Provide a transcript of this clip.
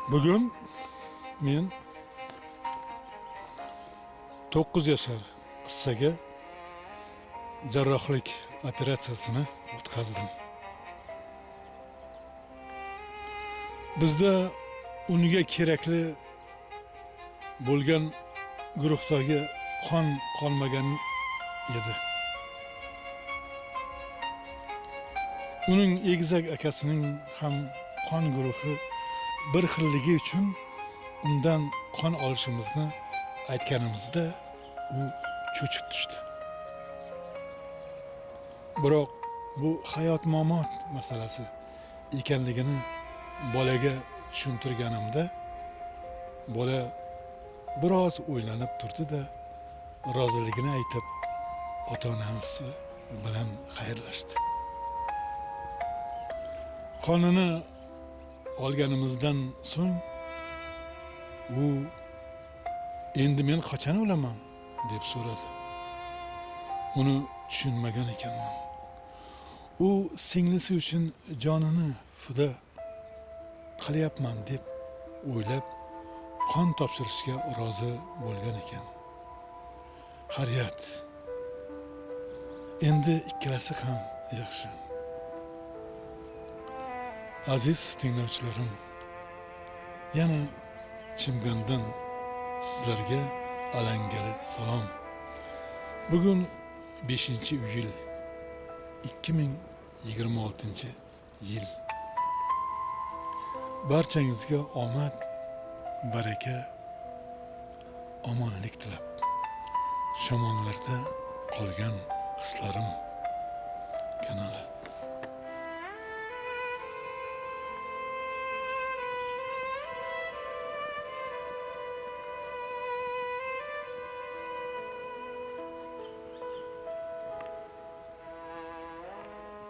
Bugün men 9 yashar qizchaga jarrohlik operatsiyasini o'tkazdim. Bizda unga kerakli bo'lgan guruhdagi qon qolmagan edi. Uning egizak akasining ham qon guruhi bir xilligi uchun undan qon olishimizni aytganimizda u cho'chib tushdi. Biroq bu hayot mamot masalasi ekanligini bolaga tushuntirganimda bola biroz o'ylanib turdi-da, roziligini aytib, ota-onasi bilan xayrlashdi. Qonini olganimizdan so'ng u endi men qachon o'laman deb so'radi. Uni tushunmagan ekanman. U singlisi uchun jonini fido qilyapman deb o'ylab qon topshirishga rozi bo'lgan ekan. Xayriyat. Endi ikkalasi ham yaxshi. Aziz tinglovchilarim, yana Chimgandan sizlarga alangali salom. Bugun 5-iyul 2026-yil. Barchangizga omad, baraka, omonlik tilab, shamonlarda qolgan hislarim kanali